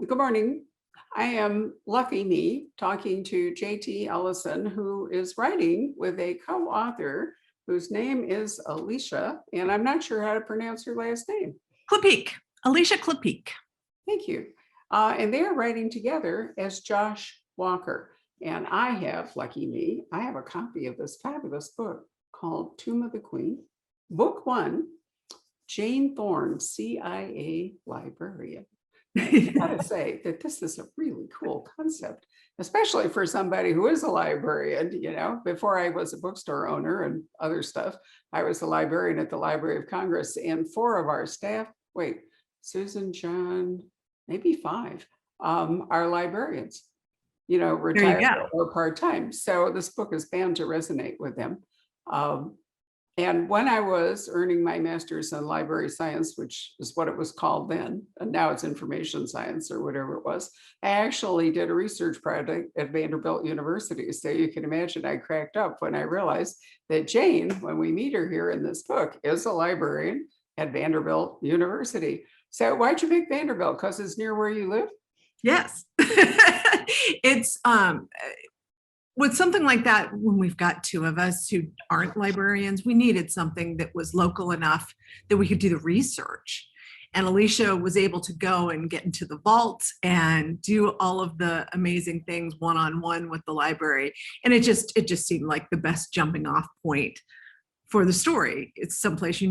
Good morning. I am lucky me talking to JT Ellison, who is writing with a co-author whose name is Alisha, and I'm not sure how to pronounce her last name. Klapheke, Alisha Klapheke. Thank you. And they are writing together as Josh Walker. And I have, lucky me, I have a copy of this fabulous book called Tomb of the Queen, Book 1, Jane Thorne, CIA librarian. I gotta say that this is a really cool concept, especially for somebody who is a librarian. You know, before I was a bookstore owner and other stuff, I was a librarian at the Library of Congress, and 4 of our staff, Susan, John, maybe 5, are librarians, retired or part-time. So this book is bound to resonate with them. And when I was earning my master's in library science, which is what it was called then, and now it's information science or whatever it was, I actually did a research project at Vanderbilt University. So you can imagine I cracked up when I realized that Jane, when we meet her here in this book, is a librarian at Vanderbilt University. So why'd you pick Vanderbilt? Because it's near where you live? Yes. It's with something like that, when we've got 2 of us who aren't librarians, we needed something that was local enough that we could do the research. And Alisha was able to go and get into the vaults and do all of the amazing things one-on-one with the library. And it just seemed like the best jumping off point for the story. It's someplace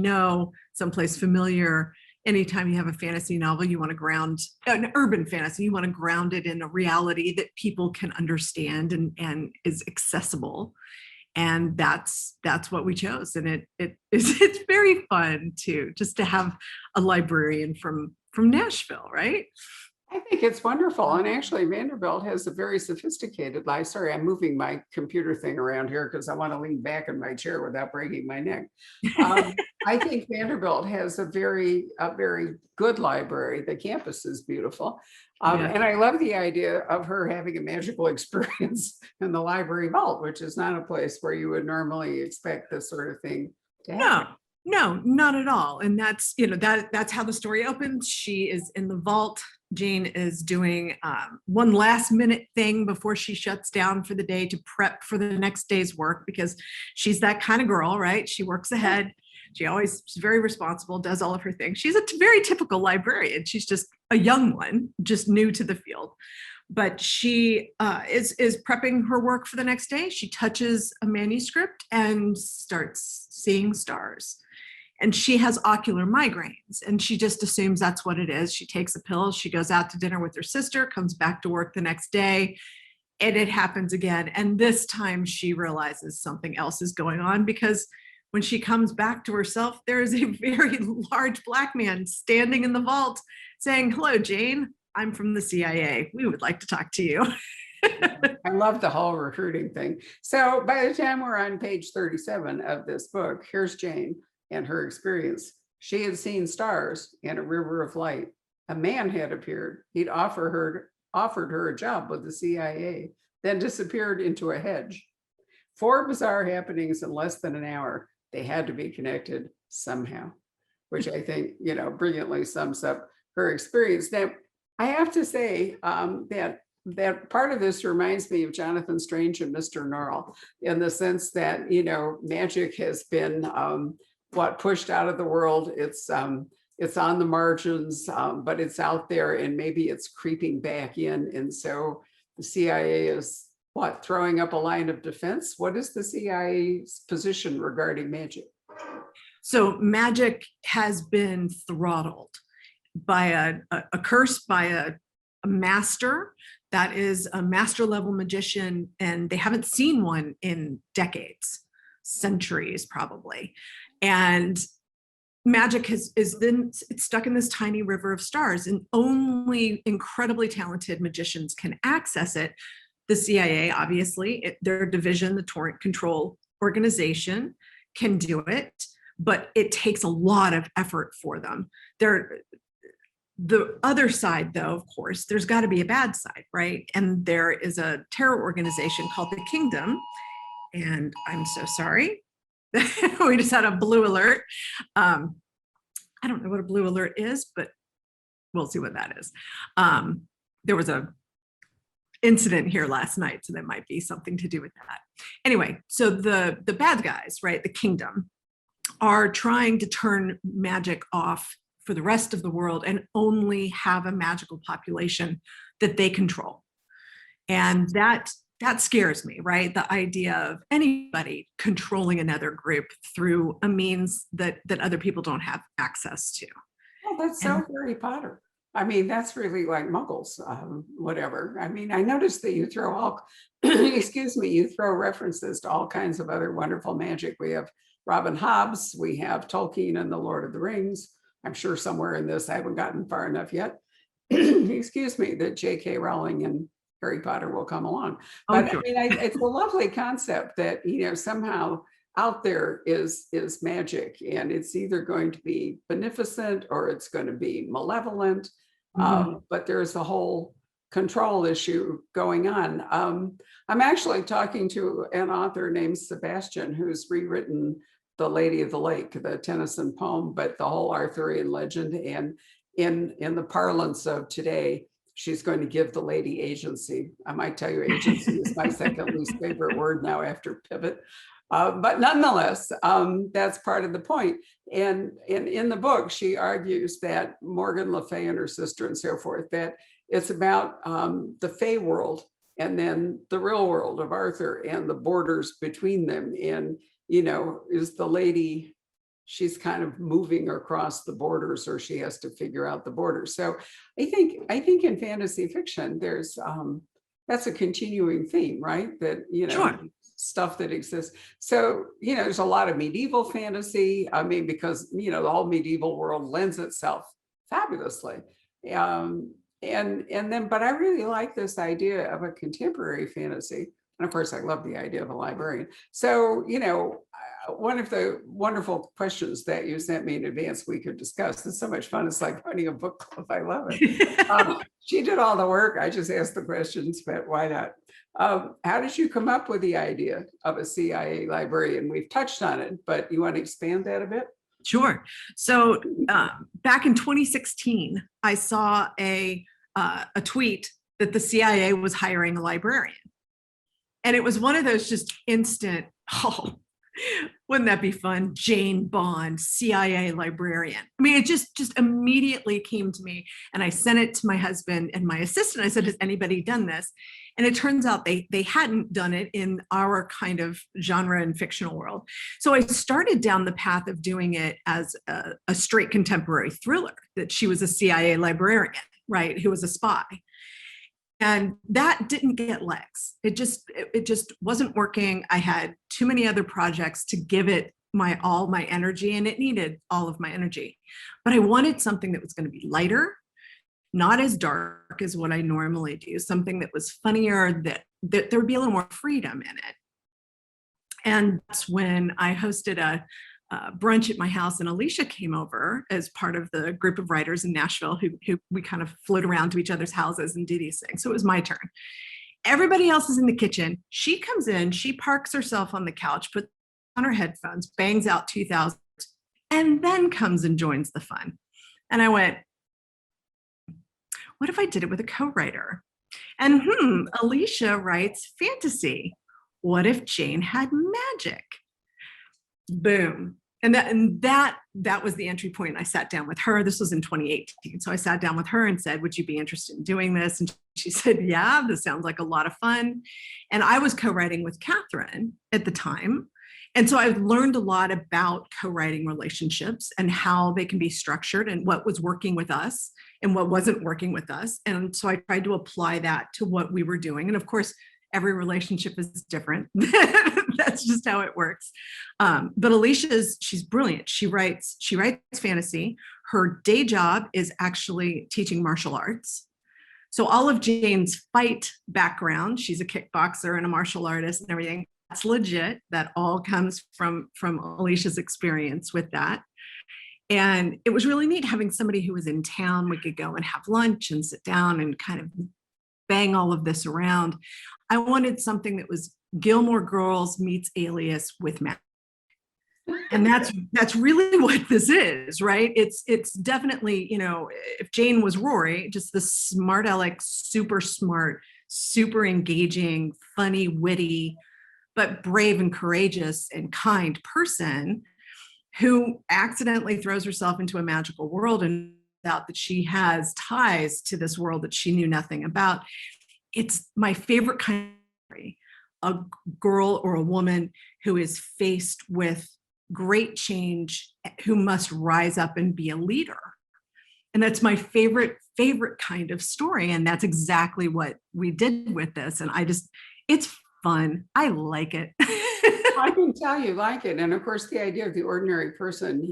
someplace familiar. Anytime you have a fantasy novel, you want to ground an urban fantasy, you want to ground it in a reality that people can understand and is accessible. And that's what we chose. And it's very fun to have a librarian from Nashville, right? I think it's wonderful. And actually Vanderbilt has a very sophisticated library. Sorry, I'm moving my computer thing around here because I want to lean back in my chair without breaking my neck. I think Vanderbilt has a very good library. The campus is beautiful. And I love the idea of her having a magical experience in the library vault, which is not a place where you would normally expect this sort of thing to happen. No, not at all. And that's how the story opens. She is in the vault. Jane is doing one last minute thing before she shuts down for the day to prep for the next day's work, because she's that kind of girl, right? She works ahead. She's very responsible, does all of her things. She's a very typical librarian. She's just a young one, just new to the field. But she is prepping her work for the next day. She touches a manuscript and starts seeing stars. And she has ocular migraines, and she just assumes that's what it is. She takes a pill, she goes out to dinner with her sister, comes back to work the next day, and it happens again. And this time she realizes something else is going on, because when she comes back to herself, there is a very large Black man standing in the vault saying, "Hello, Jane, I'm from the CIA. We would like to talk to you." I love the whole recruiting thing. So by the time we're on page 37 of this book, here's Jane and her experience. She had seen stars and a river of light. A man had appeared. He'd offered her a job with the CIA, then disappeared into a hedge. 4 bizarre happenings in less than an hour. They had to be connected somehow, which I think, brilliantly sums up her experience. Now, I have to say that part of this reminds me of Jonathan Strange and Mr. Norrell, in the sense that, magic has been pushed out of the world. It's on the margins, but it's out there, and maybe it's creeping back in. And so the CIA is throwing up a line of defense. What is the CIA's position regarding magic? So magic has been throttled by a curse, by a master that is a master level magician, and they haven't seen one in decades, centuries probably. And magic is then it's stuck in this tiny river of stars, and only incredibly talented magicians can access it. The CIA, obviously, their division, the Torrent Control Organization, can do it, but it takes a lot of effort for them. The other side, though, of course, there's got to be a bad side, right? And there is a terror organization called the Kingdom. And I'm so sorry. We just had a blue alert. I don't know what a blue alert is, but we'll see what that is. there was a incident here last night, so that might be something to do with that. Anyway, so the bad guys, right, the kingdom, are trying to turn magic off for the rest of the world and only have a magical population that they control. And that scares me, right? The idea of anybody controlling another group through a means that other people don't have access to. Well, that's so Harry Potter. I mean, that's really like Muggles, whatever. I mean, I noticed that you throw all, excuse me, you throw references to all kinds of other wonderful magic. We have Robin Hobbs, we have Tolkien and the Lord of the Rings. I'm sure somewhere in this, I haven't gotten far enough yet, excuse me, that J.K. Rowling and Harry Potter will come along. But sure. I mean, it's a lovely concept that, somehow out there is magic, and it's either going to be beneficent or it's going to be malevolent. But there's a whole control issue going on. I'm actually talking to an author named Sebastian, who's rewritten The Lady of the Lake, the Tennyson poem, but the whole Arthurian legend. And in the parlance of today, she's going to give the lady agency. I might tell you agency is my second least favorite word now after pivot. But nonetheless, that's part of the point. And in the book, she argues that Morgan Le Fay and her sister and so forth, that it's about the Fey world and then the real world of Arthur and the borders between them. And, is the lady, she's kind of moving across the borders, or she has to figure out the borders. So I think in fantasy fiction, there's that's a continuing theme, right? That, Sure. Stuff that exists. So, there's a lot of medieval fantasy. I mean, because, the whole medieval world lends itself fabulously. And then, but I really like this idea of a contemporary fantasy. And of course, I love the idea of a librarian. So, one of the wonderful questions that you sent me in advance we could discuss. It's so much fun. It's like running a book club. I love it. She did all the work. I just asked the questions, but why not? How did you come up with the idea of a CIA librarian? We've touched on it, but you want to expand that a bit? Sure. So back in 2016, I saw a tweet that the CIA was hiring a librarian. And it was one of those just instant, oh, wouldn't that be fun? Jane Bond, CIA librarian. I mean, it just immediately came to me, and I sent it to my husband and my assistant. I said, has anybody done this? And it turns out they hadn't done it in our kind of genre and fictional world. So I started down the path of doing it as a straight contemporary thriller, that she was a CIA librarian, right, who was a spy. And that didn't get legs. It just wasn't working. I had too many other projects to give it all my energy, and it needed all of my energy. But I wanted something that was going to be lighter, not as dark as what I normally do, something that was funnier, that there would be a little more freedom in it. And that's when I hosted a brunch at my house, and Alisha came over as part of the group of writers in Nashville who we kind of float around to each other's houses and do these things. So it was my turn. Everybody else is in the kitchen. She comes in, she parks herself on the couch, puts on her headphones, bangs out 2000, and then comes and joins the fun. And I went, what if I did it with a co-writer? And Alisha writes fantasy. What if Jane had magic? Boom. And that was the entry point. I sat down with her. This was in 2018. So I sat down with her and said, would you be interested in doing this? And she said, yeah, this sounds like a lot of fun. And I was co-writing with Catherine at the time. And so I learned a lot about co-writing relationships and how they can be structured, and what was working with us and what wasn't working with us. And so I tried to apply that to what we were doing. And of course, every relationship is different. That's just how it works. But Alisha she's brilliant. She writes fantasy. Her day job is actually teaching martial arts. So all of Jane's fight background, she's a kickboxer and a martial artist and everything, that's legit. That all comes from Alisha's experience with that. And it was really neat having somebody who was in town. We could go and have lunch and sit down and kind of bang all of this around. I wanted something that was Gilmore Girls meets Alias with magic. And that's really what this is, right? It's definitely, if Jane was Rory, just the smart aleck, super smart, super engaging, funny, witty, but brave and courageous and kind person who accidentally throws herself into a magical world and out that she has ties to this world that she knew nothing about. It's my favorite kind of story. A girl or a woman who is faced with great change, who must rise up and be a leader. And that's my favorite kind of story. And that's exactly what we did with this. And it's fun. I like it. I can tell you like it. And of course, the idea of the ordinary person,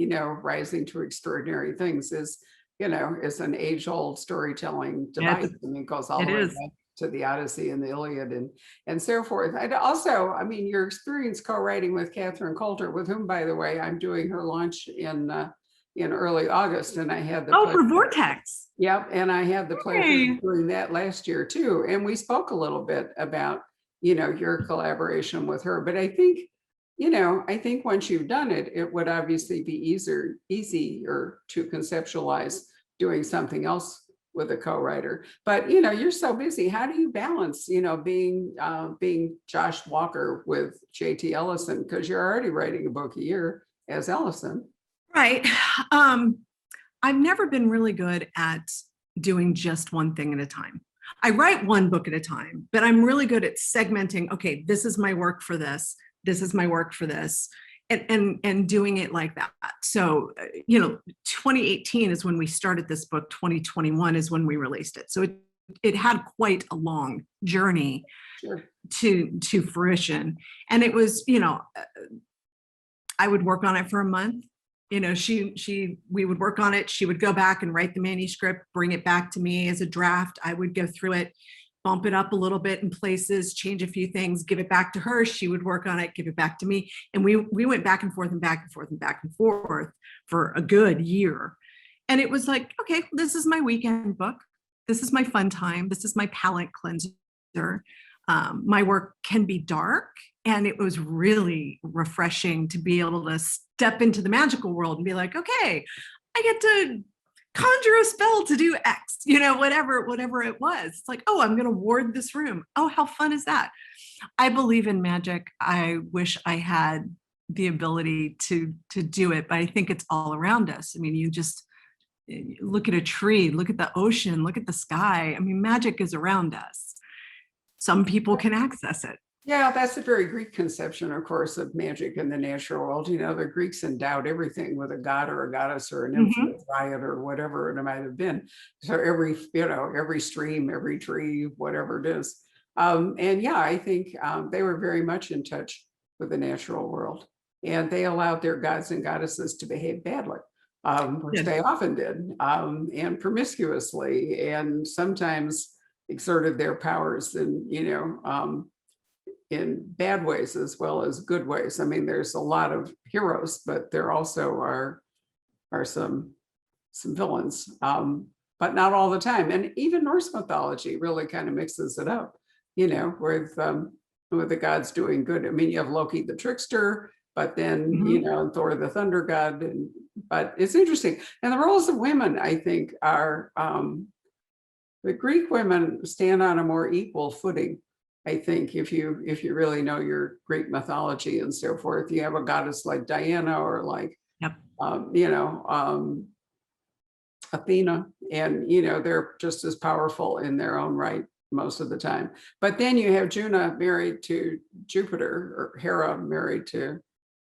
rising to extraordinary things is an age-old storytelling Yeah, device. I mean, it goes all it the way is. back to the Odyssey and the Iliad and so forth. And also, I mean, your experience co-writing with Catherine Coulter, with whom, by the way, I'm doing her launch in early August, and I had the Oh, pleasure. for Vortex. Yep, and I had the pleasure Hey. of doing that last year too. And we spoke a little bit about, your collaboration with her. But I think, once you've done it, it would obviously be easier to conceptualize doing something else with a co-writer. But you're so busy. How do you balance, being Josh Walker with JT Ellison? Because you're already writing a book a year as Ellison. Right. I've never been really good at doing just one thing at a time. I write one book at a time, but I'm really good at segmenting. Okay, this is my work for this. This is my work for this, and doing it like that. So, 2018 is when we started this book. 2021 is when we released it. So it had quite a long journey Sure. to fruition, and it was, I would work on it for a month. We would work on it. She would go back and write the manuscript, bring it back to me as a draft. I would go through it, bump it up a little bit in places, change a few things, give it back to her. She would work on it, give it back to me. And we went back and forth and back and forth and back and forth for a good year. And it was like, okay, this is my weekend book. This is my fun time. This is my palate cleanser. My work can be dark. And it was really refreshing to be able to step into the magical world and be like, okay, I get to conjure a spell to do X, whatever it was. It's like, oh, I'm going to ward this room. Oh, how fun is that? I believe in magic. I wish I had the ability to do it, but I think it's all around us. I mean, you just look at a tree, look at the ocean, look at the sky. I mean, magic is around us. Some people can access it. Yeah, that's a very Greek conception, of course, of magic in the natural world. The Greeks endowed everything with a god or a goddess or an infant dryad or whatever it might have been. So every stream, every tree, whatever it is. And yeah, I think they were very much in touch with the natural world, and they allowed their gods and goddesses to behave badly, which they often did, and promiscuously, and sometimes exerted their powers in bad ways as well as good ways. I mean, there's a lot of heroes, but there also are some villains, but not all the time. And even Norse mythology really kind of mixes it up, with the gods doing good. I mean, you have Loki the trickster, but then Thor the thunder god. But it's interesting. And the roles of women, I think, are the Greek women stand on a more equal footing. I think if you really know your Greek mythology and so forth, you have a goddess like Diana or like, Athena, and they're just as powerful in their own right most of the time. But then you have Juno married to Jupiter, or Hera married to,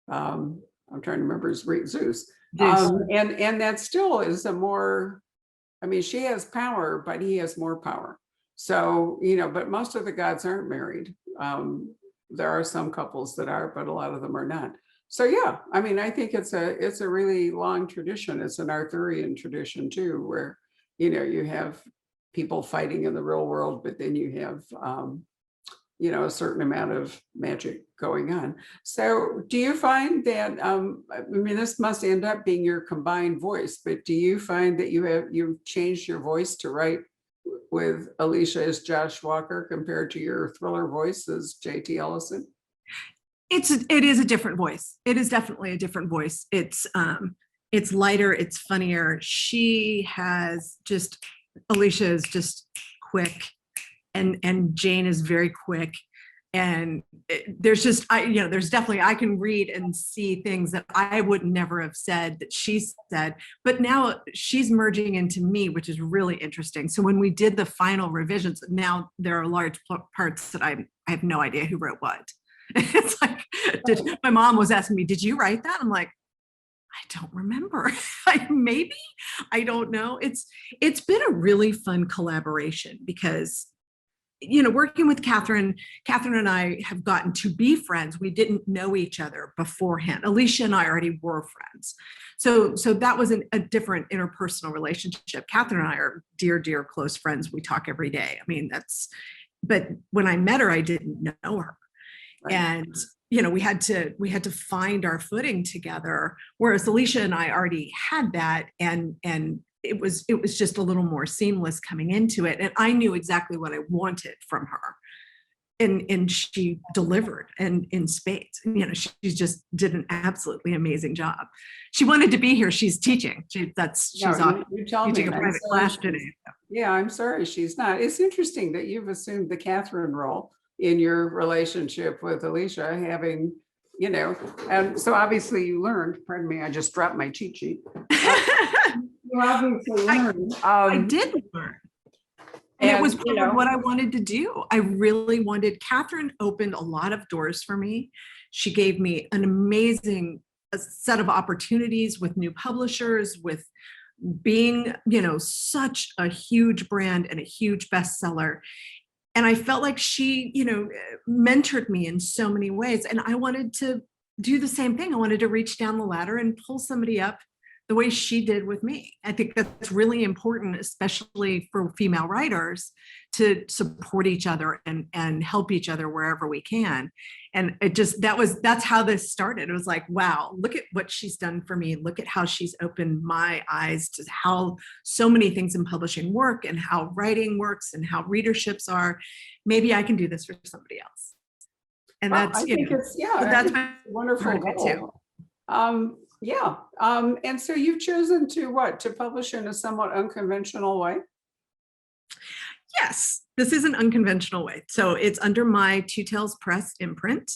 I'm trying to remember his Greek Zeus. And that still is a more, I mean, she has power, but he has more power. So, but most of the gods aren't married. There are some couples that are, but a lot of them are not. So yeah, I mean, I think it's a really long tradition. It's an Arthurian tradition too, where, you have people fighting in the real world, but then you have, a certain amount of magic going on. So do you find that, I mean, this must end up being your combined voice, but do you find that you've changed your voice to write with Alisha as Josh Walker compared to your thriller voice as JT Ellison? it is a different voice. It is definitely a different voice. It's lighter, it's funnier. She has just, Alisha is just quick, and Jane is very quick. And there's just, there's definitely, I can read and see things that I would never have said that she said, but now she's merging into me, which is really interesting. So when we did the final revisions, now there are large parts that I have no idea who wrote what. It's like, my mom was asking me, did you write that? I'm like, I don't remember. Maybe, I don't know. It's been a really fun collaboration because, working with Catherine and I have gotten to be friends. We didn't know each other beforehand. Alisha and I already were friends. So that was a different interpersonal relationship. Catherine and I are dear, dear close friends. We talk every day. I mean, but when I met her, I didn't know her. Right. And, we had to find our footing together, whereas Alisha and I already had that. And it was just a little more seamless coming into it. And I knew exactly what I wanted from her. And she delivered, and in spades. She just did an absolutely amazing job. She wanted to be here. She's teaching. She's teaching a private class today. Yeah, I'm sorry she's not. It's interesting that you've assumed the Catherine role in your relationship with Alisha, having, and so obviously you learned, pardon me, I just dropped my cheat sheet. You obviously learned. I did learn. And it was what I wanted to do. I really wanted, Catherine opened a lot of doors for me. She gave me an amazing set of opportunities with new publishers, with being, such a huge brand and a huge bestseller. And I felt like she, mentored me in so many ways. And I wanted to do the same thing. I wanted to reach down the ladder and pull somebody up the way she did with me. I think that's really important, especially for female writers, to support each other and help each other wherever we can. And that's how this started. It was like, wow, look at what she's done for me. Look at how she's opened my eyes to how so many things in publishing work, and how writing works, and how readerships are. Maybe I can do this for somebody else. And that's, that's a wonderful goal. Yeah. And so you've chosen to publish in a somewhat unconventional way? Yes, this is an unconventional way. So it's under my Two Tails Press imprint,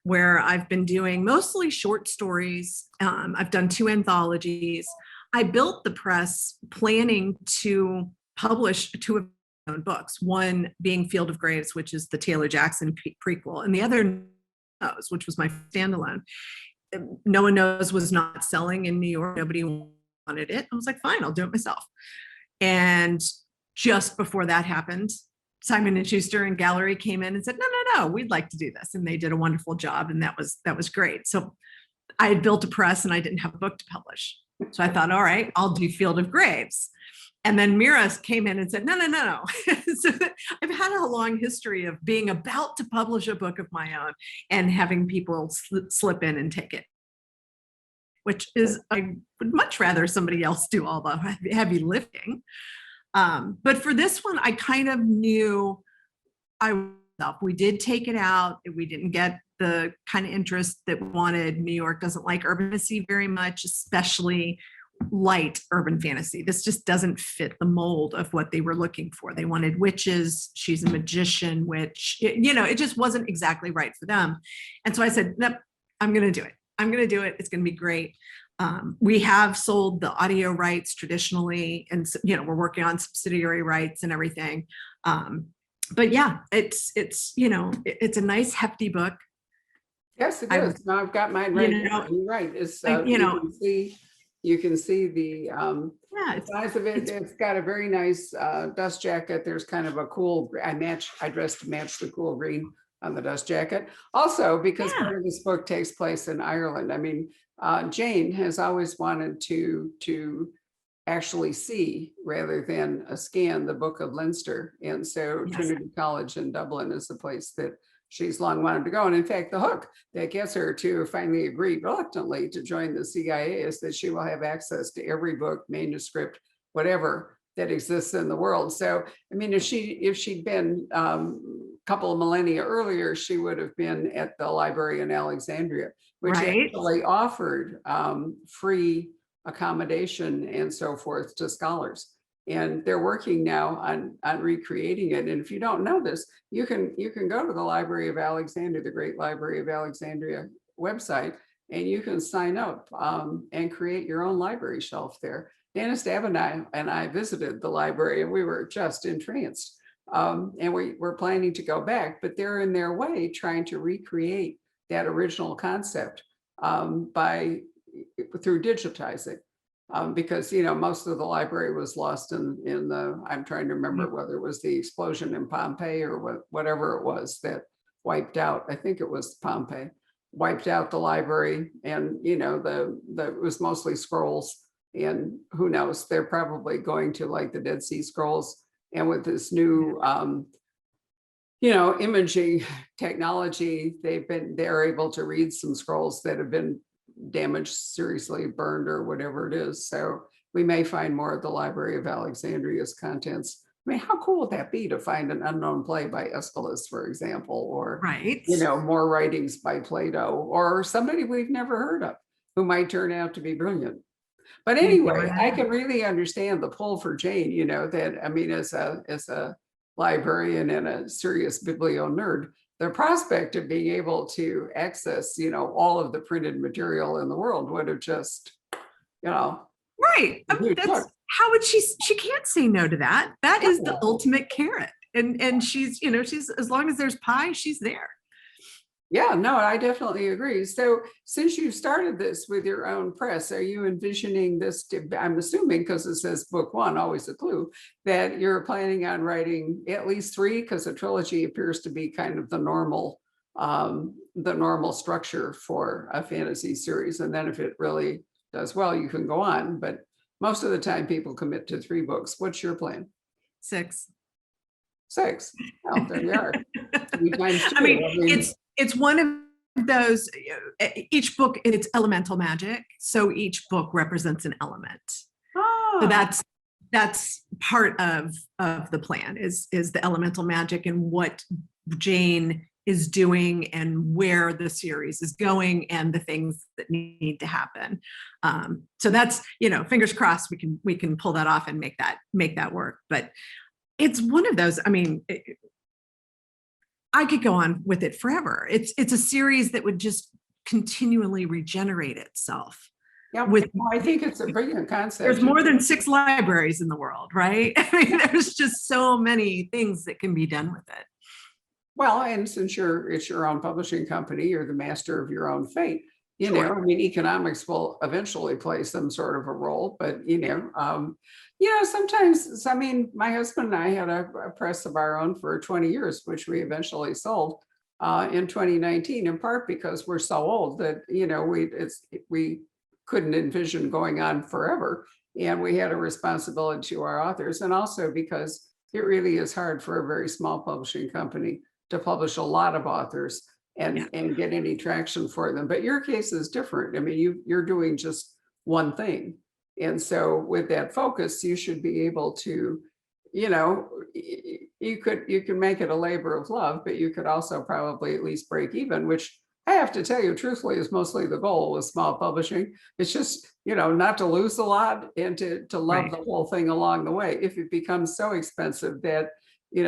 where I've been doing mostly short stories. I've done 2 anthologies. I built the press planning to publish 2 of my own books, one being Field of Graves, which is the Taylor Jackson prequel, and the other, which was my standalone. No One Knows was not selling in New York. Nobody wanted it. I was like, fine, I'll do it myself. And just before that happened, Simon & Schuster and Gallery came in and said, no, we'd like to do this. And they did a wonderful job. And that was great. So I had built a press and I didn't have a book to publish. So I thought, all right, I'll do Field of Graves. And then Mira came in and said, no. So I've had a long history of being about to publish a book of my own and having people slip in and take it, which is, I would much rather somebody else do all the heavy lifting. But for this one, I kind of knew we did take it out. We didn't get the kind of interest that we wanted. New York doesn't like urban fantasy very much, especially light urban fantasy. This just doesn't fit the mold of what they were looking for. They wanted witches. She's a magician witch. It just wasn't exactly right for them. And so I said, nope, I'm going to do it. It's going to be great. We have sold the audio rights traditionally, and we're working on subsidiary rights and everything. But yeah, it's a nice hefty book. Yes, it is. Now I've got mine right now. You're right. It's you can see the size of it. It's got a very nice dust jacket. There's kind of a cool. I dressed to match the cool green on the dust jacket. Also, because part of this book takes place in Ireland. I mean, Jane has always wanted to actually see, rather than scan, the Book of Leinster. And so Trinity College in Dublin is the place that she's long wanted to go. And in fact, the hook that gets her to finally agree reluctantly to join the CIA is that she will have access to every book, manuscript, whatever that exists in the world. So, I mean, if she'd been couple of millennia earlier, she would have been at the library in Alexandria, which Right. actually offered free accommodation and so forth to scholars. And they're working now on recreating it. And if you don't know this, you can go to the Library of Alexandria, the Great Library of Alexandria website, and you can sign up and create your own library shelf there. Dennis Dabb and I visited the library, and we were just entranced. And we're planning to go back, but they're in their way trying to recreate that original concept through digitizing. Because most of the library was lost in the, I'm trying to remember whether it was the explosion in Pompeii or whatever it was that wiped out. I think it was Pompeii, wiped out the library, and it was mostly scrolls. And who knows, they're probably going to like the Dead Sea Scrolls, and with this new imaging technology, they're able to read some scrolls that have been damaged, seriously burned, or whatever it is. So we may find more of the Library of Alexandria's contents. I mean, how cool would that be to find an unknown play by Aeschylus, for example, or Right. more writings by Plato, or somebody we've never heard of who might turn out to be brilliant. But anyway, I can really understand the pull for Jane, that, I mean, as a librarian and a serious biblio nerd, the prospect of being able to access, all of the printed material in the world would have just, Right. I mean, how would she can't say no to that. That is the ultimate carrot. And she's as long as there's pie, she's there. Yeah, no, I definitely agree. So since you started this with your own press, are you envisioning this I'm assuming, because it says book one, always a clue, that you're planning on writing at least 3, because a trilogy appears to be kind of the normal structure for a fantasy series. And then if it really does well, you can go on. But most of the time people commit to 3 books. What's your plan? 6. 6. Well, there you are. 3 times 2. I mean, it's one of those, each book, it's elemental magic. So each book represents an element. So that's part of the plan is the elemental magic and what Jane is doing and where the series is going and the things that need to happen. So that's, fingers crossed we can pull that off and make that work. But it's one of those, I mean, I could go on with it forever. It's a series that would just continually regenerate itself. Yeah, I think it's a brilliant concept. There's more than 6 libraries in the world, right? I mean, there's just so many things that can be done with it. Well, and since it's your own publishing company, you're the master of your own fate. Sure. I mean, economics will eventually play some sort of a role, but sometimes, I mean, my husband and I had a press of our own for 20 years, which we eventually sold in 2019, in part because we're so old that, we couldn't envision going on forever. And we had a responsibility to our authors, and also because it really is hard for a very small publishing company to publish a lot of authors and get any traction for them. But your case is different. I mean, you're doing just one thing. And so with that focus, you should be able to, you can make it a labor of love, but you could also probably at least break even, which I have to tell you, truthfully, is mostly the goal with small publishing. It's just, not to lose a lot and to love the whole thing along the way. If it becomes so expensive that,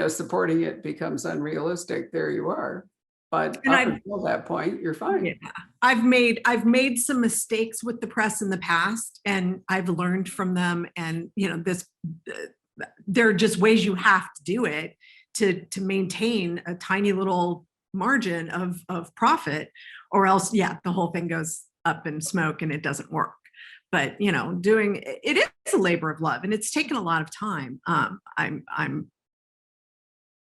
supporting it becomes unrealistic, there you are. But up until that point, you're fine. Yeah. I've made some mistakes with the press in the past, and I've learned from them. And there are just ways you have to do it to maintain a tiny little margin of profit, or else, the whole thing goes up in smoke and it doesn't work. But doing it is a labor of love, and it's taken a lot of time.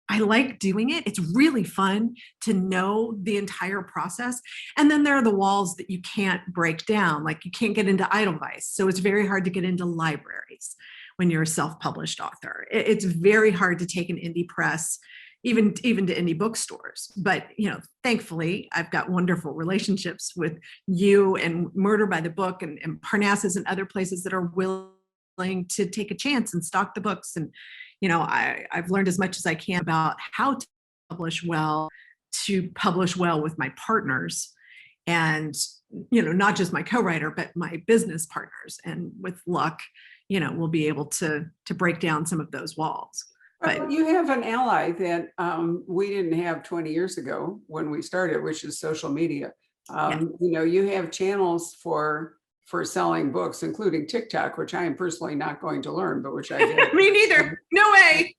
I like doing it. It's really fun to know the entire process. And then there are the walls that you can't break down, like you can't get into Edelweiss. So it's very hard to get into libraries when you're a self-published author. It's very hard to take an indie press, even to indie bookstores. But, thankfully, I've got wonderful relationships with you and Murder by the Book and Parnassus and other places that are willing to take a chance and stock the books. And I've learned as much as I can about how to publish well, to publish well with my partners, and not just my co-writer, but my business partners. And with luck, we'll be able to break down some of those walls. But Well, you have an ally that we didn't have 20 years ago when we started, which is social media. You have channels for selling books, including TikTok, which I am personally not going to learn, but which I did. Me neither. No way.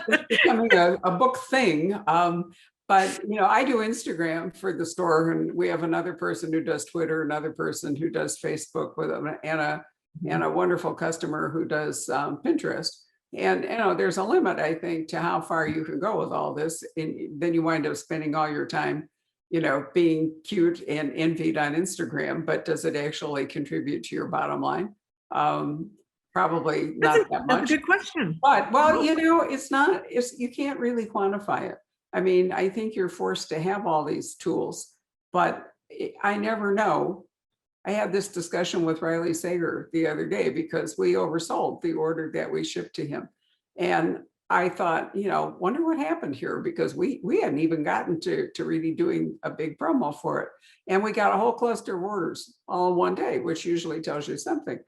It's becoming a book thing. But I do Instagram for the store, and we have another person who does Twitter, another person who does Facebook with and a wonderful customer who does Pinterest. And there's a limit, I think, to how far you can go with all this. And then you wind up spending all your time, being cute and envied on Instagram. But does it actually contribute to your bottom line? Probably not that much. That's a good question. But you can't really quantify it. I mean, I think you're forced to have all these tools, but I never know. I had this discussion with Riley Sager the other day because we oversold the order that we shipped to him. And I thought, wonder what happened here, because we hadn't even gotten to really doing a big promo for it. And we got a whole cluster of orders all in one day, which usually tells you something.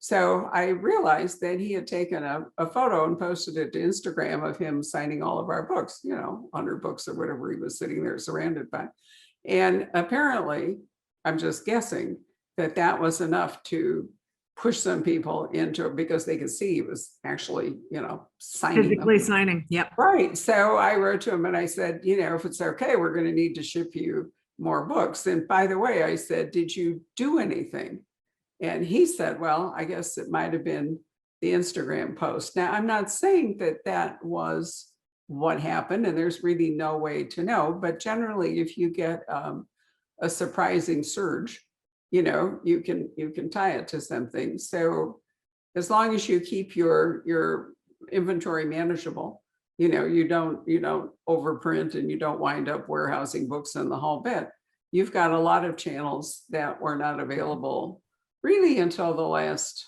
So I realized that he had taken a photo and posted it to Instagram of him signing all of our books, 100 books or whatever he was sitting there surrounded by. And apparently, I'm just guessing, that was enough to push some people into it, because they could see he was actually, signing physically them. Signing. Yep. Right. So I wrote to him and I said, if it's okay, we're going to need to ship you more books. And by the way, I said, did you do anything? And he said, well, I guess it might have been the Instagram post. Now, I'm not saying that was what happened, and there's really no way to know. But generally, if you get a surprising surge, you can tie it to something. So as long as you keep your inventory manageable, you don't overprint and you don't wind up warehousing books in the whole bit. You've got a lot of channels that were not available really until the last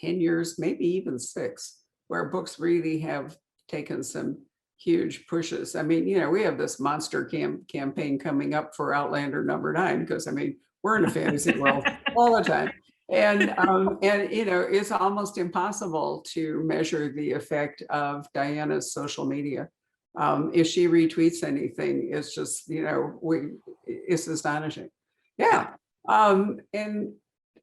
10 years, maybe even 6, where books really have taken some huge pushes. I mean, we have this monster campaign coming up for Outlander #9, because we're in a fantasy world all the time. And it's almost impossible to measure the effect of Diana's social media. If she retweets anything, it's just, it's astonishing. Yeah. And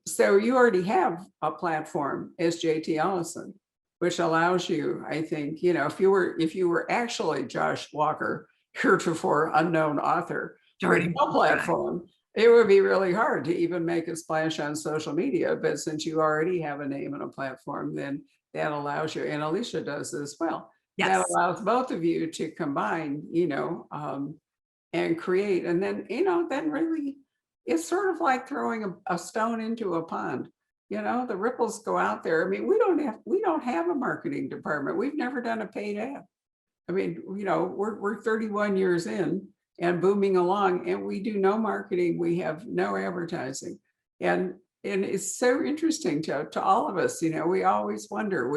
so you already have a platform as JT Ellison, which allows you, I think, if you were actually Josh Walker, heretofore unknown author, with no platform, it would be really hard to even make a splash on social media. But since you already have a name and a platform, then that allows you, and Alisha does as well. Yes. That allows both of you to combine, and create. And then, then really, it's sort of like throwing a stone into a pond. The ripples go out there. I mean, we don't have a marketing department. We've never done a paid ad. I mean, we're 31 years in and booming along, and we do no marketing. We have no advertising. And it's so interesting to all of us. We always wonder,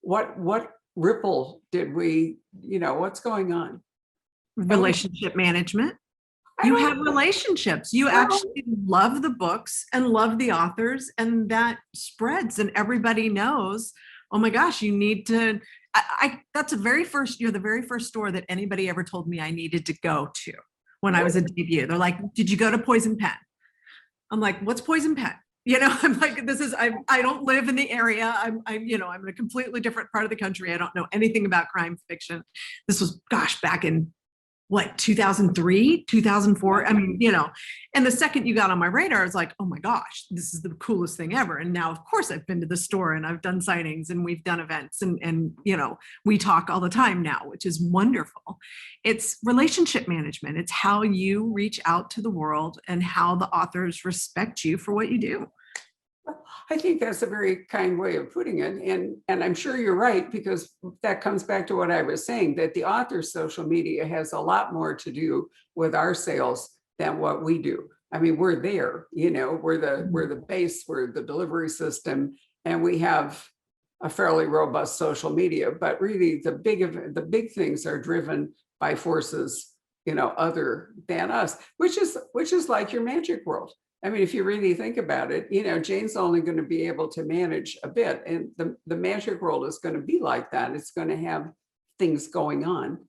what ripple did we, what's going on? Relationship management. You have relationships. You actually love the books and love the authors, and that spreads, and everybody knows, oh my gosh, you need to, that's you're the very first store that anybody ever told me I needed to go to when I was a debut. They're like, did you go to Poison Pen? I'm like, what's Poison Pen? I'm like, I don't live in the area. I'm in a completely different part of the country. I don't know anything about crime fiction. This was, back in 2003, 2004. I mean, and the second you got on my radar, I was like, oh my gosh, this is the coolest thing ever. And now, of course, I've been to the store and I've done signings and we've done events and we talk all the time now, which is wonderful. It's relationship management. It's how you reach out to the world and how the authors respect you for what you do. I think that's a very kind way of putting it. And I'm sure you're right, because that comes back to what I was saying, that the author's social media has a lot more to do with our sales than what we do. I mean, we're there, we're the base, we're the delivery system, and we have a fairly robust social media, but really the big things are driven by forces, other than us, which is like your magic world. I mean, if you really think about it, Jane's only going to be able to manage a bit, and the magic world is going to be like that. It's going to have things going on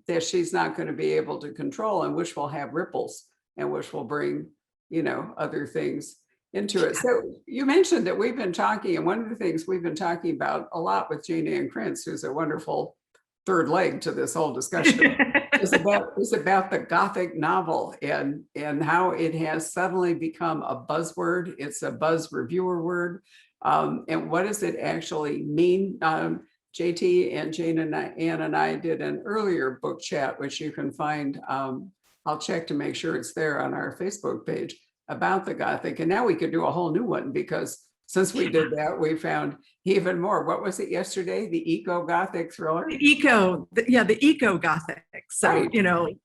that she's not going to be able to control, and which will have ripples and which will bring, other things into it. So you mentioned that we've been talking, and one of the things we've been talking about a lot with Jane Ann Krentz, who's a wonderful third leg to this whole discussion, is about the Gothic novel and how it has suddenly become a buzzword. It's a buzz reviewer word. And what does it actually mean? JT and Jane and Ann and I did an earlier book chat, which you can find. I'll check to make sure it's there on our Facebook page, about the Gothic. And now we could do a whole new one, because since we did that, we found even more. What was it yesterday? The eco-Gothic thriller? The eco-Gothic. So, Right.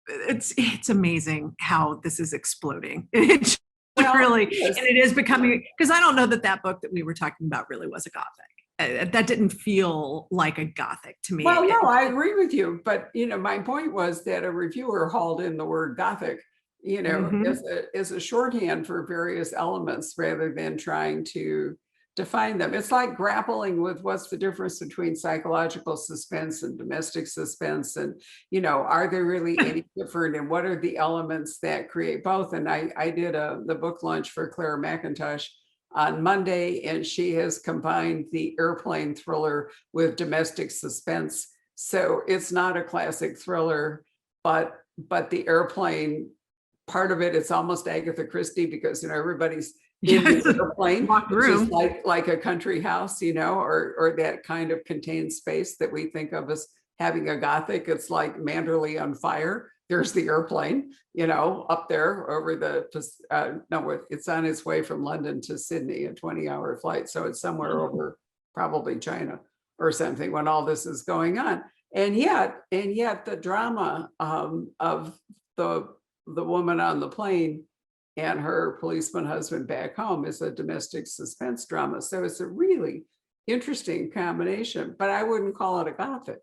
It's amazing how this is exploding. It's Well, really, yes. and it is becoming, because I don't know that book that we were talking about really was a Gothic. That didn't feel like a Gothic to me. Well, no, I agree with you. But, my point was that a reviewer hauled in the word Gothic, as a shorthand for various elements rather than trying to define them. It's like grappling with what's the difference between psychological suspense and domestic suspense. And, are they really any different? And what are the elements that create both? And I did the book launch for Clara McIntosh on Monday, and she has combined the airplane thriller with domestic suspense. So it's not a classic thriller, but the airplane part of it, it's almost Agatha Christie, because everybody's in the airplane, which is like a country house, or that kind of contained space that we think of as having a Gothic. It's like Manderley on Fire. There's the airplane, up there over no, it's on its way from London to Sydney, a 20-hour flight. So it's somewhere over probably China or something when all this is going on. And yet the drama of the woman on the plane and her policeman husband back home is a domestic suspense drama. So it's a really interesting combination, but I wouldn't call it a Gothic,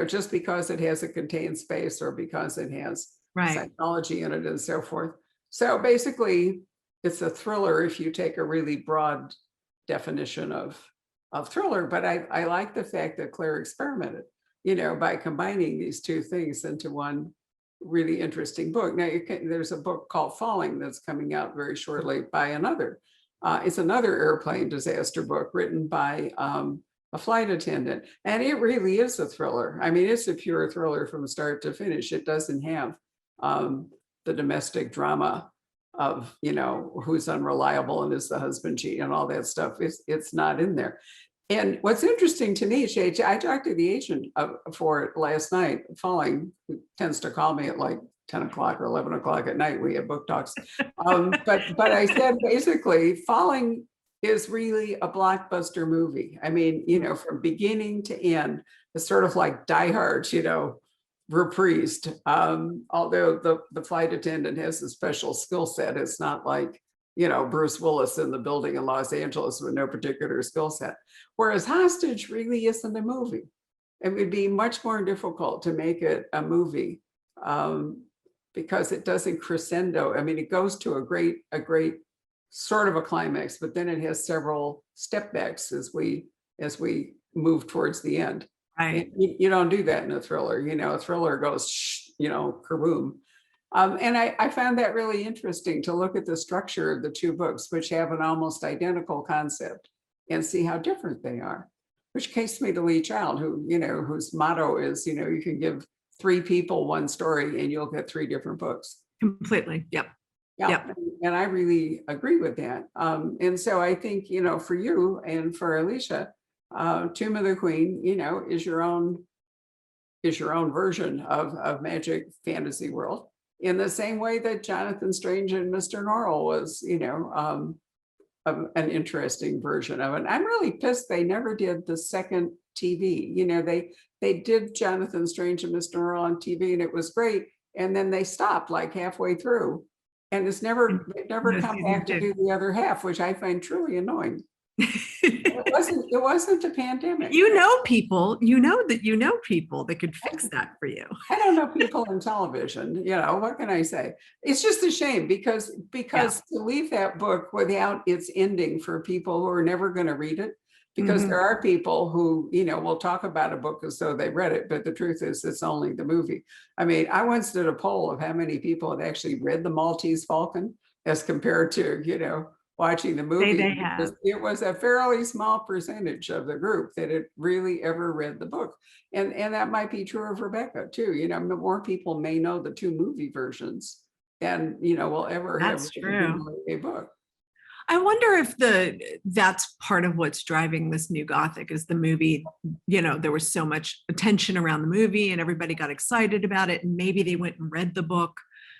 just because it has a contained space or because it has psychology in it and so forth. So basically it's a thriller if you take a really broad definition of thriller. But I like the fact that Claire experimented, by combining these two things into one really interesting book. Now there's a book called Falling that's coming out very shortly by another. It's another airplane disaster book written by a flight attendant, and it really is a thriller. I mean, it's a pure thriller from start to finish. It doesn't have the domestic drama of who's unreliable and is the husband cheating and all that stuff. It's not in there. And what's interesting to me, Shay, I talked to the agent for it last night, Falling, who tends to call me at like 10 o'clock or 11 o'clock at night. We have book talks. But I said, basically, Falling is really a blockbuster movie. I mean, from beginning to end, it's sort of like Die Hard, reprised. Although the flight attendant has a special skill set. It's not like, Bruce Willis in the building in Los Angeles with no particular skill set. Whereas Hostage really isn't a movie. It would be much more difficult to make it a movie because it doesn't crescendo. I mean, it goes to a great sort of a climax, but then it has several step backs as we move towards the end. Right. You don't do that in a thriller. A thriller goes, kaboom. And I found that really interesting to look at the structure of the two books, which have an almost identical concept, and see how different they are. Which takes me to Lee Child, who, whose motto is, you can give 3 people one story and you'll get 3 different books. Completely. Yep. Yeah. Yep. And I really agree with that. And so I think, for you and for Alisha, Tomb of the Queen, is your own version of magic fantasy world, in the same way that Jonathan Strange and Mr. Norrell was, an interesting version of it. I'm really pissed they never did the second TV. They did Jonathan Strange and Mr. Norrell on TV, and it was great. And then they stopped like halfway they've never come back to do the other half, which I find truly annoying. It wasn't a pandemic. You know people, you know people that could fix that for you. I don't know people in television, what can I say? It's just a shame because Yeah. to leave that book without its ending for people who are never going to read it, because Mhm. there are people who, will talk about a book as though they read it, but the truth is it's only the movie. I mean, I once did a poll of how many people had actually read The Maltese Falcon as compared to, watching the They movie. have. It was a fairly small percentage of the group that had really ever read the book. And that might be true of Rebecca too. More people may know the two movie versions than, will ever have That's read true. a book. I wonder if that's part of what's driving this new Gothic is the movie. There was so much attention around the movie and everybody got excited about it. And maybe they went and read the book.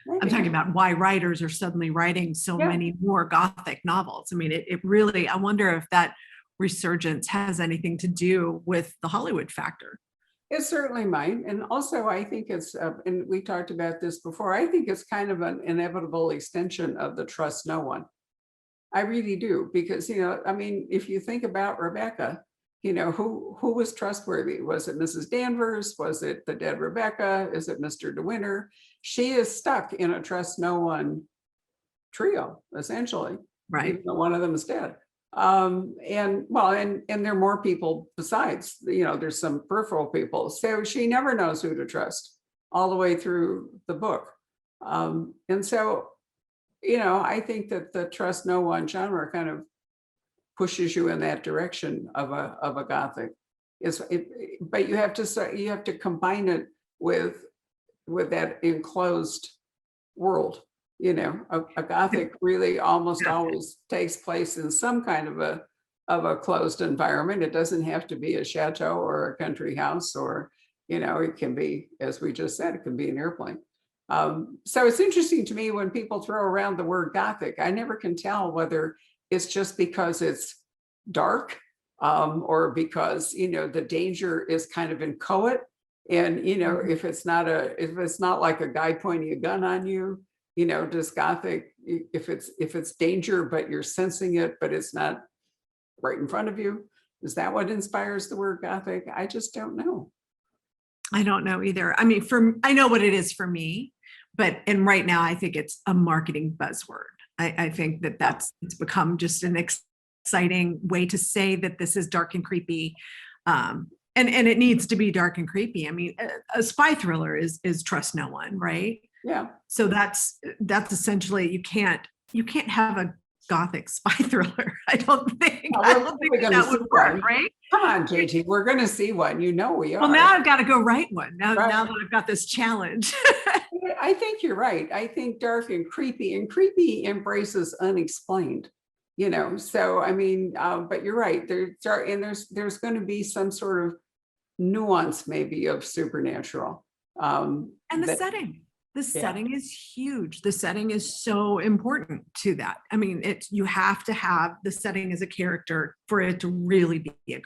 I'm talking Maybe. about why writers are suddenly writing so Yeah. many more Gothic novels. I mean, it really, I wonder if that resurgence has anything to do with the Hollywood factor. It certainly might. And also, I think it's, and we talked about this before, I think it's kind of an inevitable extension of the trust no one. I really do, because, I mean, if you think about Rebecca, who was trustworthy? Was it Mrs. Danvers? Was it the dead Rebecca? Is it Mr. De Winter? She is stuck in a trust no one trio, essentially, Right. even though one of them is dead. And there are more people besides, there's some peripheral people. So she never knows who to trust all the way through the book. And so, I think that the trust no one genre kind of pushes you in that direction of a Gothic. But you have to combine it with that enclosed world. A Gothic really almost always takes place in some kind of a closed environment. It doesn't have to be a chateau or a country house, or it can be, as we just said, it can be an airplane. So it's interesting to me when people throw around the word Gothic. I never can tell whether it's just because it's dark, or because the danger is kind of inchoate. And if it's not like a guy pointing a gun on you, does Gothic, if it's danger, but you're sensing it, but it's not right in front of you, is that what inspires the word Gothic? I just don't know. I don't know either. I mean, I know what it is for me, and right now I think it's a marketing buzzword. I think it's become just an exciting way to say that this is dark and creepy. And it needs to be dark and creepy. I mean, a spy thriller is trust no one, right? Yeah. So that's essentially, you can't have a Gothic spy thriller. I don't think that would work, right? Come on, JT, we're going to see one. We are. Well, now I've got to go write one. Now Right. that I've got this challenge. I think you're right. I think dark and creepy embraces unexplained. So I mean, but you're right. There's going to be some sort of nuance, maybe, of supernatural. And the setting is huge. The setting is so important to that. I mean, you have to have the setting as a character for it to really be a Gothic.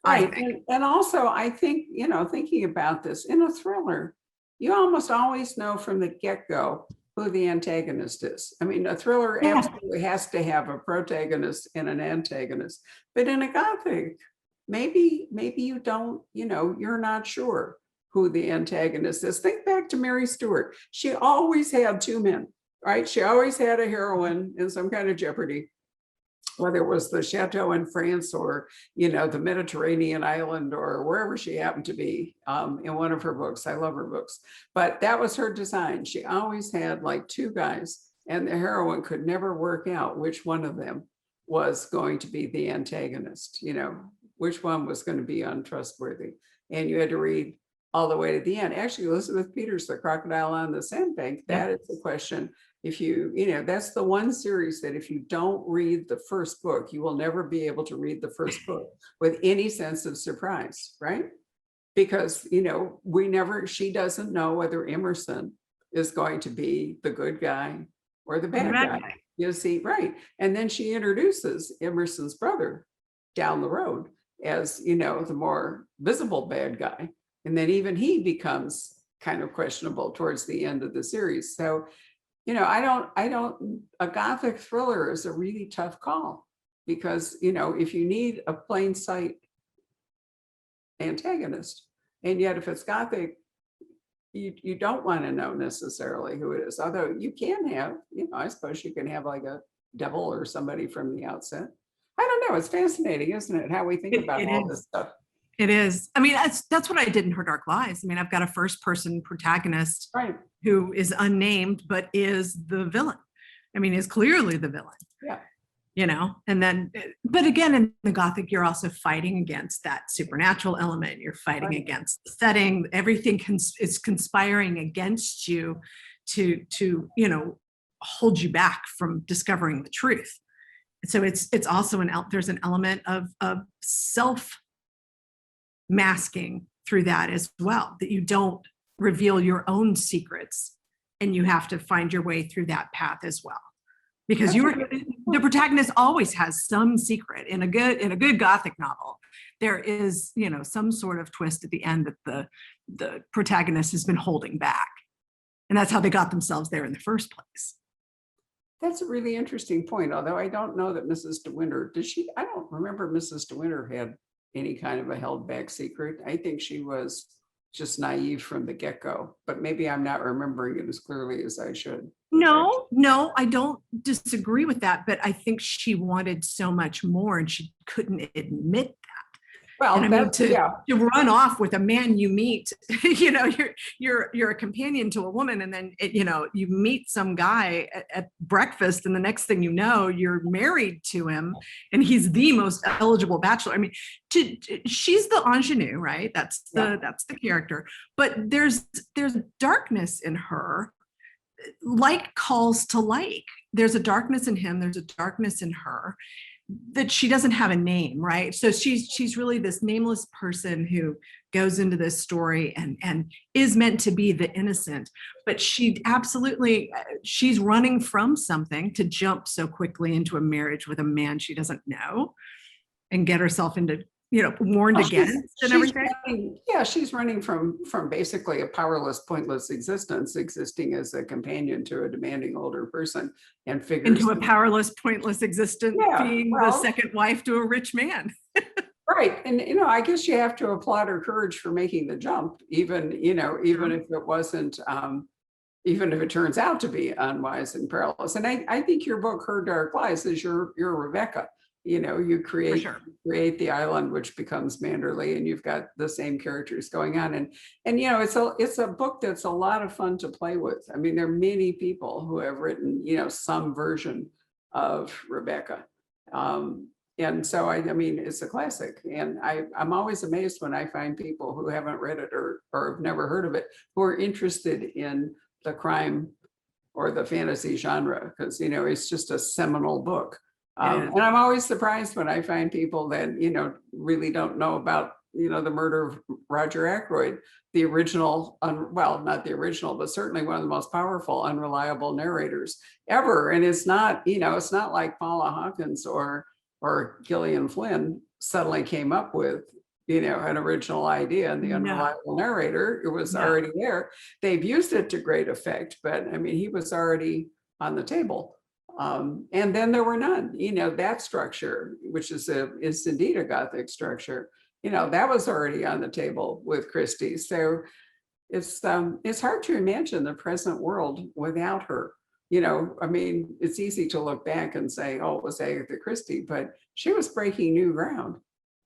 Right. And also, I think, thinking about this in a thriller, you almost always know from the get-go who the antagonist is. I mean, a thriller absolutely has to have a protagonist and an antagonist. But in a Gothic, maybe you don't, you're not sure who the antagonist is. Think back to Mary Stuart. She always had two men, right? She always had a heroine in some kind of jeopardy, whether it was the chateau in France or, the Mediterranean island or wherever she happened to be, in one of her books. I love her books, but that was her design. She always had like two guys, and the heroine could never work out which one of them was going to be the antagonist, which one was going to be untrustworthy. And you had to read all the way to the end. Actually, Elizabeth Peters, The Crocodile on the Sandbank, that is the question. If that's the one series that if you don't read the first book, you will never be able to read the first book with any sense of surprise, right? Because, she doesn't know whether Emerson is going to be the good guy or the bad guy. You see, right. And then she introduces Emerson's brother down the road as, the more visible bad guy. And then even he becomes kind of questionable towards the end of the series. So, a Gothic thriller is a really tough call. because, you know, if you need a plain sight antagonist, and yet if it's Gothic, you don't want to know necessarily who it is. Although you can have, you know, I suppose you can have like a devil or somebody from the outset. I don't know. It's fascinating, isn't it? How we think about It all is. this stuff. It is. I mean, that's what I did in Her Dark Lies. I mean, I've got a first person protagonist Right. who is unnamed, but is the villain. I mean, is clearly the villain. Yeah. You know, and then, but again, in the Gothic, you're also fighting against that supernatural element. You're fighting Right. against the setting. Everything is conspiring against you to, you know, hold you back from discovering the truth. So it's also there's an element of self masking through that as well, that you don't reveal your own secrets and you have to find your way through that path as well. Because the protagonist always has some secret in a good Gothic novel. There is, you know, some sort of twist at the end that the protagonist has been holding back. And that's how they got themselves there in the first place. That's a really interesting point. Although I don't know that Mrs. De Winter, I don't remember Mrs. De Winter had any kind of a held back secret. I think she was just naive from the get-go, but maybe I'm not remembering it as clearly as I should. No, I don't disagree with that, but I think she wanted so much more and she couldn't admit that. Well, and I mean, to run off with a man you meet, you know, you're a companion to a woman, and then you know, you meet some guy at breakfast, and the next thing you know, you're married to him, and he's the most eligible bachelor. I mean, she's the ingenue, right? That's the character, but there's darkness in her. Like calls to like. There's a darkness in him. There's a darkness in her. That she doesn't have a name, right? So she's really this nameless person who goes into this story and is meant to be the innocent, but she's running from something to jump so quickly into a marriage with a man she doesn't know and get herself into, you know, warned against and everything. She's running from basically a powerless, pointless existence, existing as a companion to a demanding older person, and figures into a powerless, pointless existence, being the second wife to a rich man. Right, and you know, I guess you have to applaud her courage for making the jump, even if it wasn't, even if it turns out to be unwise and perilous. And I think your book, Her Dark Lies, is your Rebecca. You know, you create the island, which becomes Manderley, and you've got the same characters going on. And you know, it's a book that's a lot of fun to play with. I mean, there are many people who have written, you know, some version of Rebecca. And so I mean, it's a classic. And I'm always amazed when I find people who haven't read it or have never heard of it, who are interested in the crime or the fantasy genre, because, you know, it's just a seminal book. And I'm always surprised when I find people that, you know, really don't know about, you know, the murder of Roger Ackroyd, the original, well, not the original, but certainly one of the most powerful, unreliable narrators ever. And it's not, you know, it's not like Paula Hawkins or Gillian Flynn suddenly came up with, you know, an original idea and the unreliable narrator. It was already there. They've used it to great effect, but I mean, he was already on the table. And then there were none, you know, that structure, which is indeed a Gothic structure, you know, that was already on the table with Christie. So it's hard to imagine the present world without her. You know, I mean, it's easy to look back and say, oh, it was Agatha Christie, but she was breaking new ground,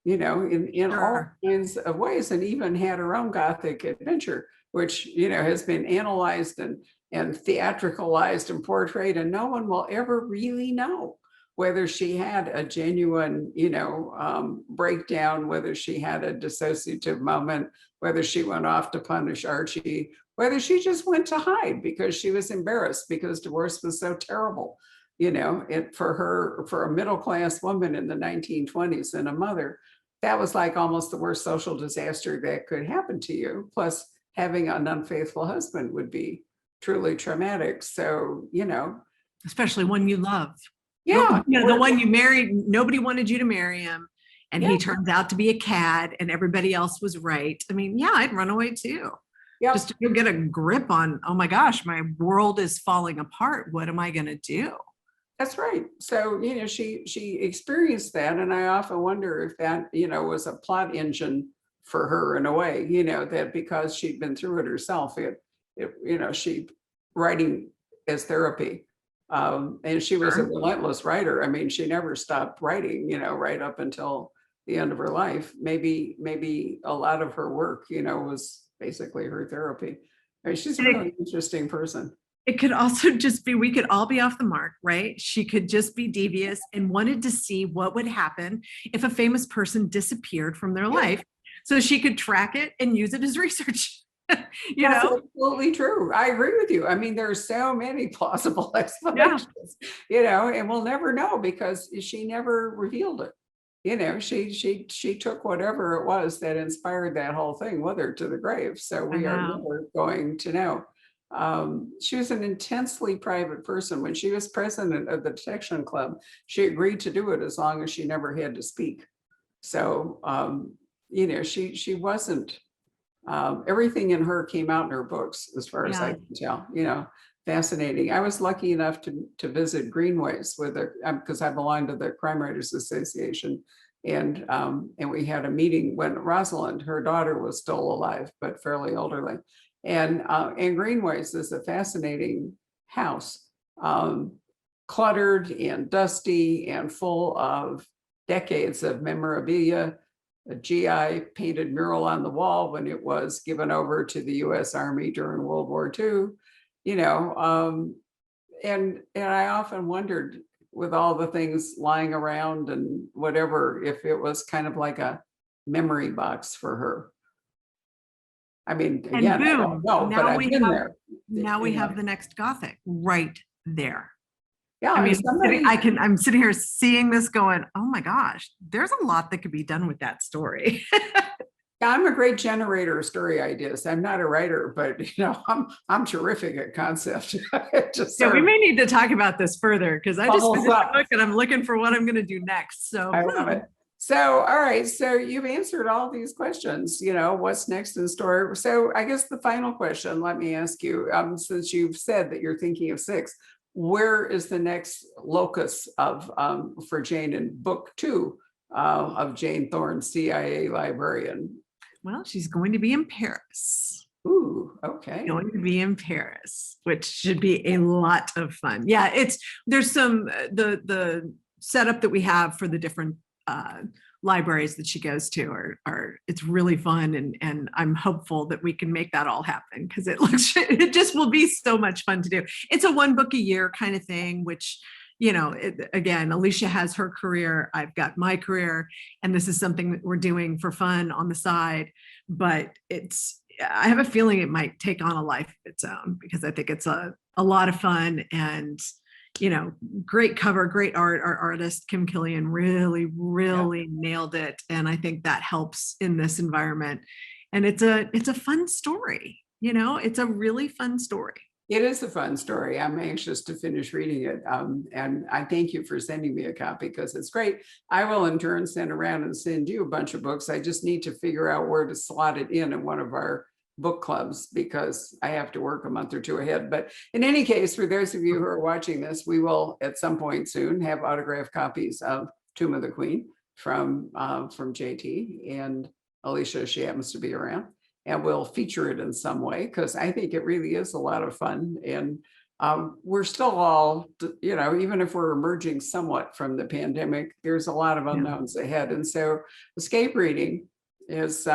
you know, in all kinds of ways, and even had her own Gothic adventure, which, you know, has been analyzed and theatricalized and portrayed, and no one will ever really know whether she had a genuine, you know, breakdown, whether she had a dissociative moment, whether she went off to punish Archie, whether she just went to hide because she was embarrassed because divorce was so terrible. You know, for a middle-class woman in the 1920s and a mother, that was like almost the worst social disaster that could happen to you. Plus, having an unfaithful husband would be truly traumatic. So, you know, especially one you love. Yeah. You know, the one you married, nobody wanted you to marry him. And he turns out to be a cad and everybody else was right. I mean, yeah, I'd run away too. Just to get a grip on, oh my gosh, my world is falling apart. What am I going to do? That's right. So, she experienced that. And I often wonder if that, was a plot engine for her in a way, that because she'd been through it herself, she writing as therapy. And she was a Sure. relentless writer. I mean, she never stopped writing, right up until the end of her life. Maybe a lot of her work, was basically her therapy. I mean, she's a And really interesting person. it could also just be, we could all be off the mark, right? She could just be devious and wanted to see what would happen if a famous person disappeared from their Yeah. life. So she could track it and use it as research. That's absolutely true. I agree with you. I mean, there's so many plausible explanations, and we'll never know because she never revealed it. She took whatever it was that inspired that whole thing with her to the grave. So I we are know. never going to know. She was an intensely private person. When she was president of the Detection Club, she agreed to do it as long as she never had to speak. So, she wasn't, everything in her came out in her books, as far as I Yeah. can tell, fascinating. I was lucky enough to visit Greenways with her, because I belong to the Crime Writers Association. And we had a meeting when Rosalind, her daughter, was still alive, but fairly elderly. And Greenways is a fascinating house, cluttered and dusty and full of decades of memorabilia. A GI painted mural on the wall when it was given over to the US Army during World War II, and I often wondered, with all the things lying around and whatever, if it was kind of like a memory box for her. I mean, And again, I don't boom, know, but now I've we been have there. now we have the next Gothic right there. Yeah, I and mean, somebody, I'm sitting here seeing this going, oh my gosh, there's a lot that could be done with that story. I'm a great generator of story ideas. I'm not a writer, but I'm terrific at concept. It just Yeah, sort we of may need to talk about this further because I just bubbles finished up. the book and I'm looking for what I'm going to do next. So I love it. So, all right. So you've answered all these questions, what's next in store. So I guess the final question, let me ask you, since you've said that you're thinking of 6, where is the next locus of for Jane in book 2 of Jane Thorne, CIA librarian? Well, she's going to be in Paris. Ooh, okay. Going to be in Paris, which should be a lot of fun. Yeah, there's some the setup that we have for the different libraries that she goes to are it's really fun, and I'm hopeful that we can make that all happen because it just will be so much fun to do. It's a 1 book a year kind of thing, which again, Alisha has her career, I've got my career, and this is something that we're doing for fun on the side. But I have a feeling it might take on a life of its own because I think it's a lot of fun and, great cover, great art. Our artist, Kim Killian, really nailed it. And I think that helps in this environment. And it's a fun story. It's a really fun story. It is a fun story. I'm anxious to finish reading it. And I thank you for sending me a copy because it's great. I will in turn send around and send you a bunch of books. I just need to figure out where to slot it in one of our book clubs because I have to work a month or 2 ahead. But in any case, for those of you who are watching this, we will at some point soon have autographed copies of Tomb of the Queen from JT and Alisha. She happens to be around. And we'll feature it in some way because I think it really is a lot of fun. And we're still all, even if we're emerging somewhat from the pandemic, there's a lot of unknowns ahead. And so escape reading is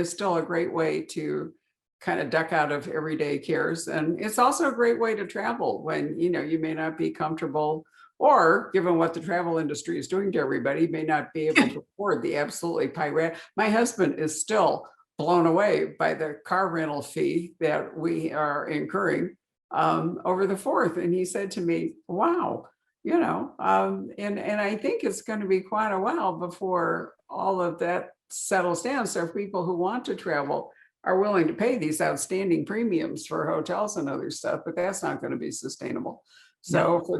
still a great way to kind of duck out of everyday cares. And it's also a great way to travel when, you may not be comfortable, or given what the travel industry is doing to everybody, may not be able to afford the absolutely pirate. My husband is still blown away by the car rental fee that we are incurring over the 4th. And he said to me, wow, and I think it's going to be quite a while before all of that settles down. So if people who want to travel are willing to pay these outstanding premiums for hotels and other stuff, but that's not going to be sustainable. So for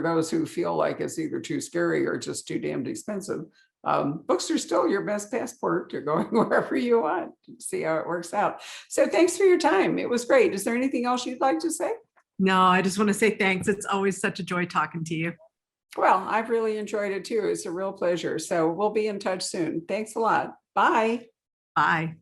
those who feel like it's either too scary or just too damned expensive, books are still your best passport to going wherever you want to see how it works out. So thanks for your time. It was great. Is there anything else you'd like to say? No, I just want to say thanks. It's always such a joy talking to you. Well, I've really enjoyed it too. It's a real pleasure. So we'll be in touch soon. Thanks a lot. Bye. Bye.